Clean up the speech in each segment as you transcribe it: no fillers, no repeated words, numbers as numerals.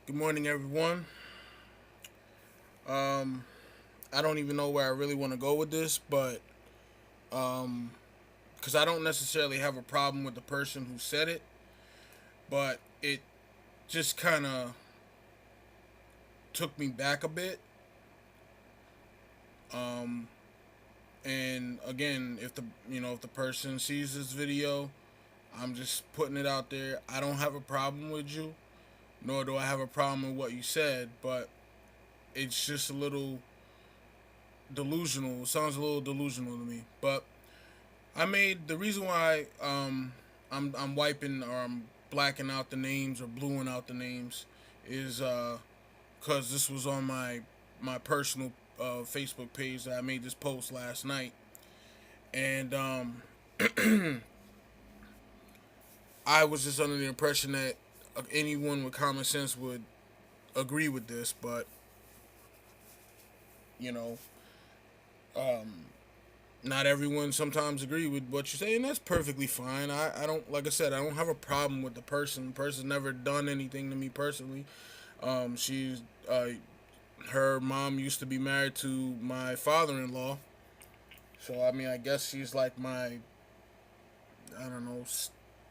Good morning, everyone. Um, I don't even know where I really want to go with this, but because I don't necessarily have a problem with the person who said it, but it just kind of took me back a bit. Um, and again, if the person sees this video, I'm just putting it out there. I don't have a problem with you, nor do I have a problem with what you said, but it's just a little delusional. It sounds a little delusional to me, but I made the reason why I'm wiping or I'm blacking out the names or bluing out the names is because this was on my personal Facebook page that I made this post last night, and I was just under the impression that anyone with common sense would agree with this, but you know, not everyone sometimes agree with what you say, and that's perfectly fine. I don't, like I said, I don't have a problem with the person. The person's never done anything to me personally. She's her mom used to be married to my father-in-law, so I mean, I guess she's like my, I don't know,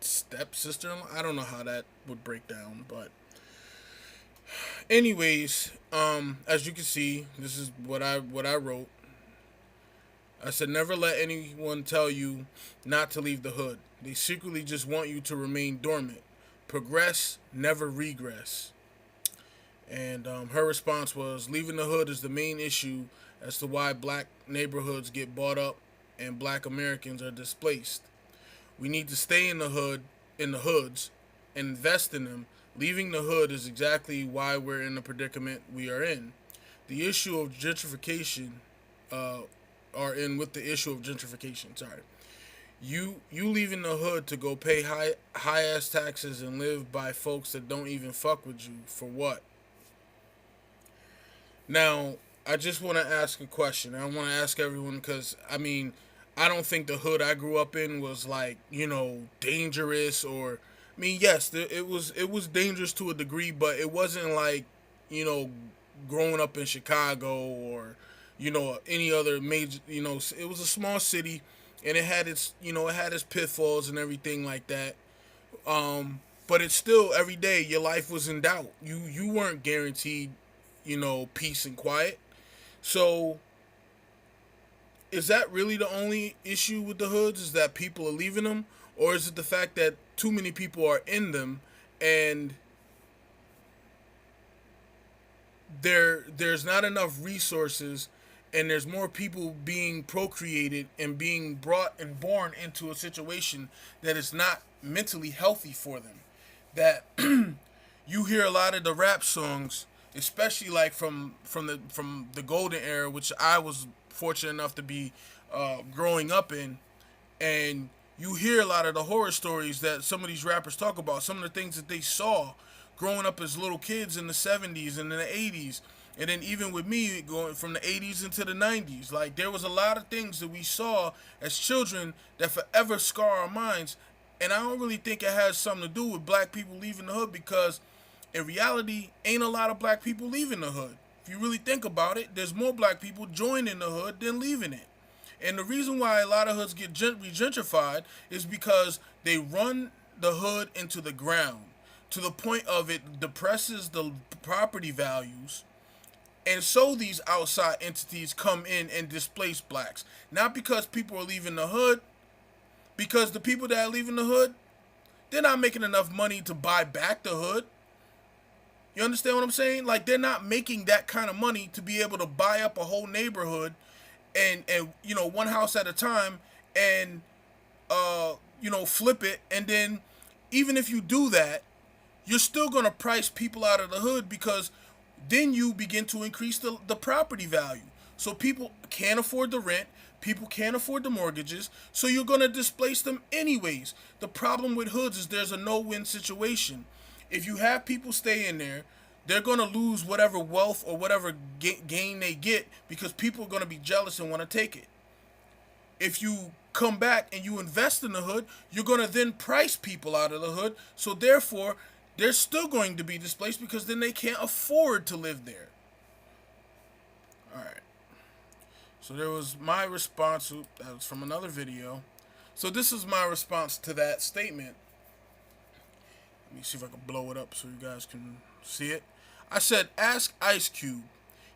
stepsister. I don't know how that would break down, but anyways, as you can see, this is what I wrote. I said, never let anyone tell you not to leave the hood. They secretly just want you to remain dormant. Progress, never regress. And her response was, leaving the hood is the main issue as to why black neighborhoods get bought up and black Americans are displaced. We need to stay in the hoods, and invest in them. Leaving the hood is exactly why we're in the predicament we are in. The issue of gentrification, uh, are in with the issue of gentrification. Sorry, you leaving the hood to go pay high ass taxes and live by folks that don't even fuck with you for what? Now, I just want to ask a question. I want to ask everyone because I mean, I don't think the hood I grew up in was like dangerous or. I mean, yes, it was dangerous to a degree, but it wasn't like you know growing up in Chicago or any other major. It was a small city, and it had its pitfalls and everything like that. But it's still every day your life was in doubt. You weren't guaranteed peace and quiet. So is that really the only issue with the hoods? Is that people are leaving them, or is it the fact that too many people are in them, and there's not enough resources, and there's more people being procreated and being brought and born into a situation that is not mentally healthy for them? That you hear a lot of the rap songs, especially like from the golden era, which I was fortunate enough to be growing up in, and you hear a lot of the horror stories that some of these rappers talk about, some of the things that they saw growing up as little kids in the 70s and in the 80s, and then even with me going from the 80s into the 90s. Like, there was a lot of things that we saw as children that forever scar our minds, and I don't really think it has something to do with black people leaving the hood, because in reality ain't a lot of black people leaving the hood. If you really think about it, there's more black people joining the hood than leaving it. And the reason why a lot of hoods get gentrified is because they run the hood into the ground to the point of it depresses the property values. And so these outside entities come in and displace blacks. Not because people are leaving the hood, because the people that are leaving the hood, they're not making enough money to buy back the hood. You understand what I'm saying? Like, they're not making that kind of money to be able to buy up a whole neighborhood and one house at a time, and flip it. And then even if you do that, you're still going to price people out of the hood, because then you begin to increase the property value. So people can't afford the rent, people can't afford the mortgages, so you're going to displace them anyways. The problem with hoods is there's a no-win situation. If you have people stay in there, they're going to lose whatever wealth or whatever gain they get, because people are going to be jealous and want to take it. If you come back and you invest in the hood, you're going to then price people out of the hood. So therefore, they're still going to be displaced because then they can't afford to live there. All right. So there was my response. That was from another video. So this is my response to that statement. Let me see if I can blow it up so you guys can see it. I said, ask Ice Cube.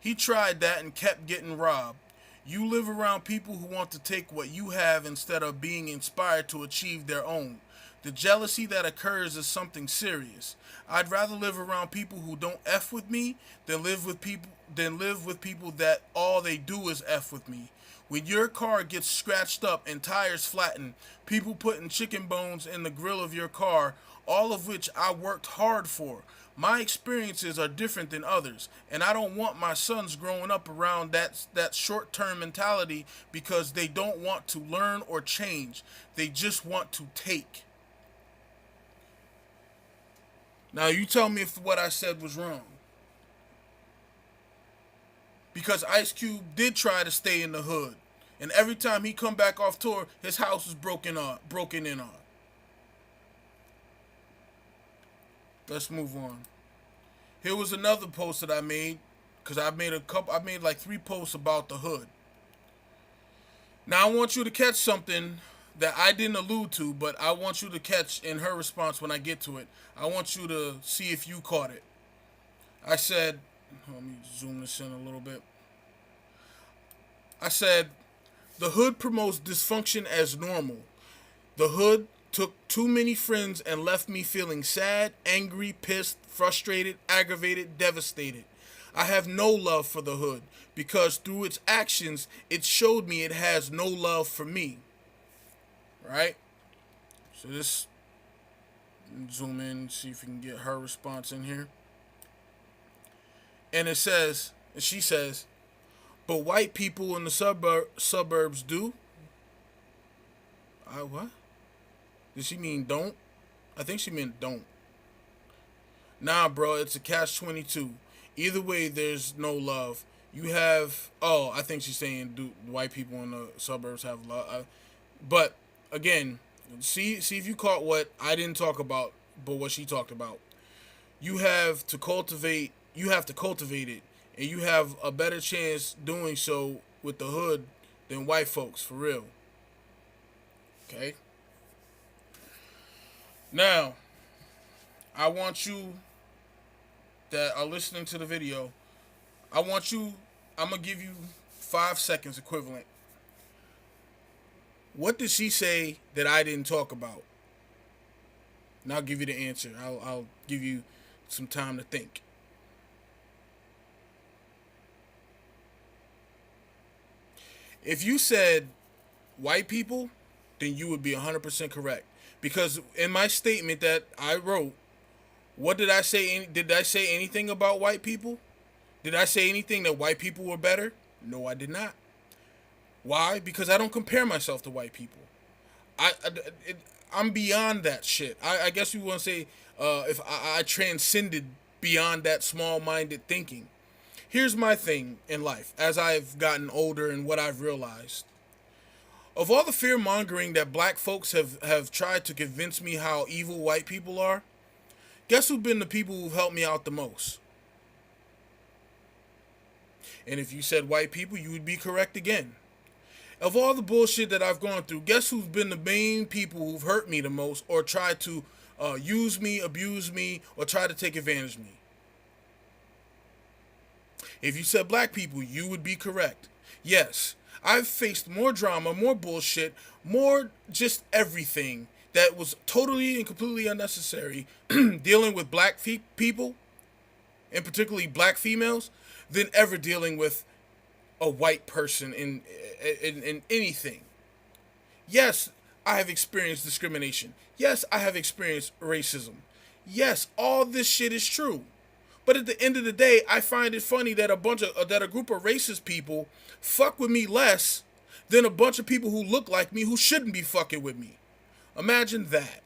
He tried that and kept getting robbed. You live around people who want to take what you have instead of being inspired to achieve their own. The jealousy that occurs is something serious. I'd rather live around people who don't F with me than live with people that all they do is F with me. When your car gets scratched up and tires flattened, people putting chicken bones in the grill of your car, all of which I worked hard for. My experiences are different than others, and I don't want my sons growing up around that short-term mentality because they don't want to learn or change. They just want to take. Now you tell me if what I said was wrong. Because Ice Cube did try to stay in the hood, and every time he come back off tour, his house was broken in on. Let's move on. Here was another post that I made, because I made like 3 posts about the hood. Now I want you to catch something that I didn't allude to, but I want you to catch in her response when I get to it. I want you to see if you caught it. I said, let me zoom this in a little bit. I said, the hood promotes dysfunction as normal. The hood took too many friends and left me feeling sad, angry, pissed, frustrated, aggravated, devastated. I have no love for the hood because through its actions, it showed me it has no love for me. Right? So this, zoom in, see if we can get her response in here. And she says, but white people in the suburbs do. What? Did she mean don't? I think she meant don't. Nah, bro, it's a catch-22. Either way, there's no love. You have, I think she's saying do white people in the suburbs have love. But again, see if you caught what I didn't talk about, but what she talked about. You have to cultivate it, and you have a better chance doing so with the hood than white folks, for real. Okay? Now, I want you that are listening to the video, I'm going to give you 5 seconds equivalent. What did she say that I didn't talk about? And I'll give you the answer. I'll give you some time to think. If you said white people, then you would be 100% correct. Because in my statement that I wrote, what did I say? Did I say anything about white people? Did I say anything that white people were better? No, I did not. Why? Because I don't compare myself to white people. I'm beyond that shit. I guess you want to say if I transcended beyond that small-minded thinking. Here's my thing in life as I've gotten older and what I've realized. Of all the fear-mongering that black folks have tried to convince me how evil white people are, guess who've been the people who've helped me out the most? And if you said white people, you would be correct again. Of all the bullshit that I've gone through, guess who's been the main people who've hurt me the most or tried to use me, abuse me, or try to take advantage of me? If you said black people, you would be correct. Yes, I've faced more drama, more bullshit, more just everything that was totally and completely unnecessary dealing with black people, and particularly black females, than ever dealing with a white person in anything. Yes, I have experienced discrimination. Yes, I have experienced racism. Yes, all this shit is true. But at the end of the day, I find it funny that a group of racist people fuck with me less than a bunch of people who look like me who shouldn't be fucking with me. Imagine that.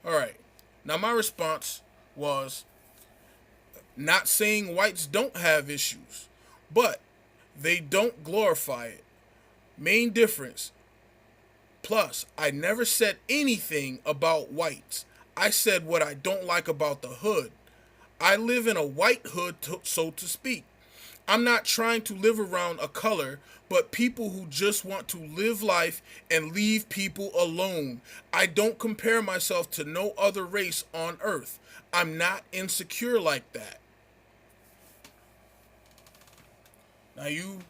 All right. Now my response was not saying whites don't have issues, but they don't glorify it. Main difference. Plus, I never said anything about whites. I said what I don't like about the hood. I live in a white hood, so to speak. I'm not trying to live around a color, but people who just want to live life and leave people alone. I don't compare myself to no other race on earth. I'm not insecure like that. Now you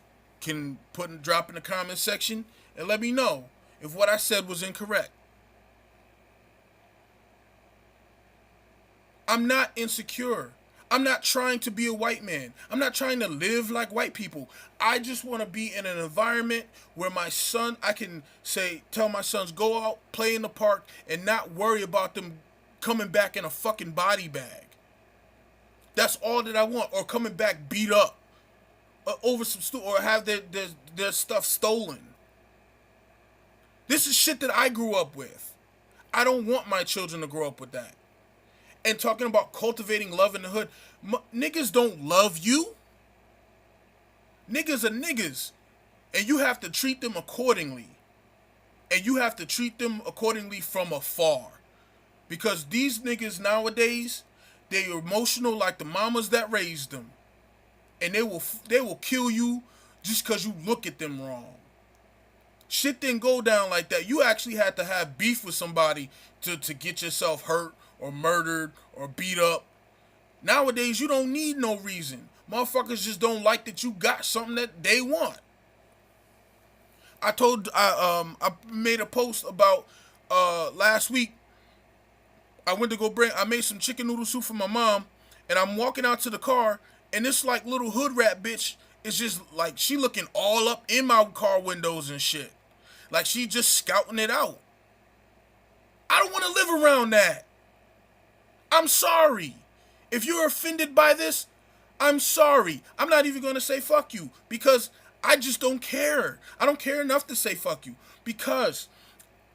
can drop in the comment section and let me know if what I said was incorrect. I'm not insecure. I'm not trying to be a white man. I'm not trying to live like white people. I just want to be in an environment where I can tell my sons, go out, play in the park, and not worry about them coming back in a fucking body bag. That's all that I want. Or coming back beat up over some or have their stuff stolen. This is shit that I grew up with. I don't want my children to grow up with that. And talking about cultivating love in the hood, niggas don't love you. Niggas are niggas. And you have to treat them accordingly. And you have to treat them accordingly from afar. Because these niggas nowadays, they're emotional like the mamas that raised them. And they will kill you just because you look at them wrong. Shit didn't go down like that. You actually had to have beef with somebody to get yourself hurt or murdered or beat up. Nowadays, you don't need no reason. Motherfuckers just don't like that you got something that they want. I made a post about last week. I made some chicken noodle soup for my mom, and I'm walking out to the car, and this like little hood rat bitch is just like, she looking all up in my car windows and shit. Like she just scouting it out. I don't want to live around that. I'm sorry. If you're offended by this, I'm sorry. I'm not even going to say fuck you because I just don't care. I don't care enough to say fuck you because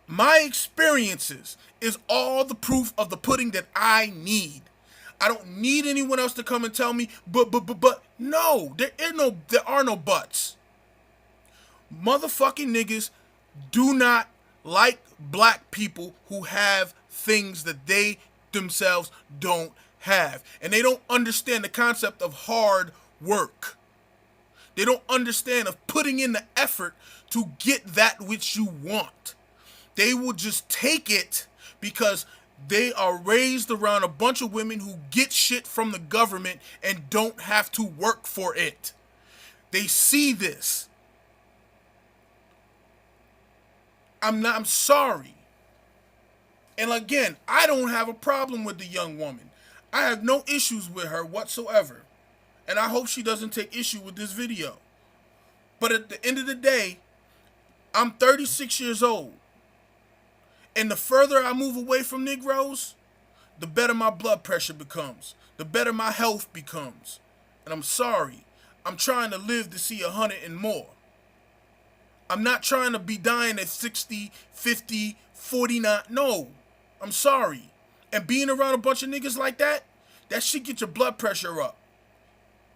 my experiences is all the proof of the pudding that I need. I don't need anyone else to come and tell me, but no, there are no buts. Motherfucking niggas do not like black people who have things that they themselves don't have. And they don't understand the concept of hard work. They don't understand of putting in the effort to get that which you want. They will just take it because they are raised around a bunch of women who get shit from the government and don't have to work for it. They see this. I'm sorry. And again, I don't have a problem with the young woman. I have no issues with her whatsoever. And I hope she doesn't take issue with this video. But at the end of the day, I'm 36 years old. And the further I move away from Negroes, the better my blood pressure becomes. The better my health becomes. And I'm sorry. I'm trying to live to see 100 and more. I'm not trying to be dying at 60, 50, 49. No. I'm sorry. And being around a bunch of niggas like that shit get your blood pressure up.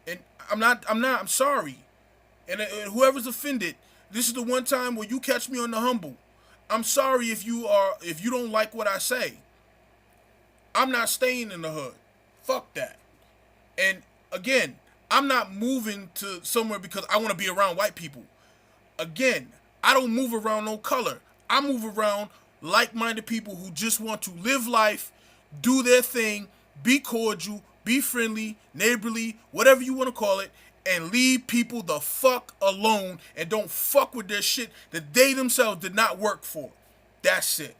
And I'm sorry. And whoever's offended, this is the one time where you catch me on the humble. I'm sorry if you don't like what I say. I'm not staying in the hood. Fuck that. And again, I'm not moving to somewhere because I want to be around white people. Again, I don't move around no color. I move around like-minded people who just want to live life, do their thing, be cordial, be friendly, neighborly, whatever you want to call it, and leave people the fuck alone and don't fuck with their shit that they themselves did not work for. That's it.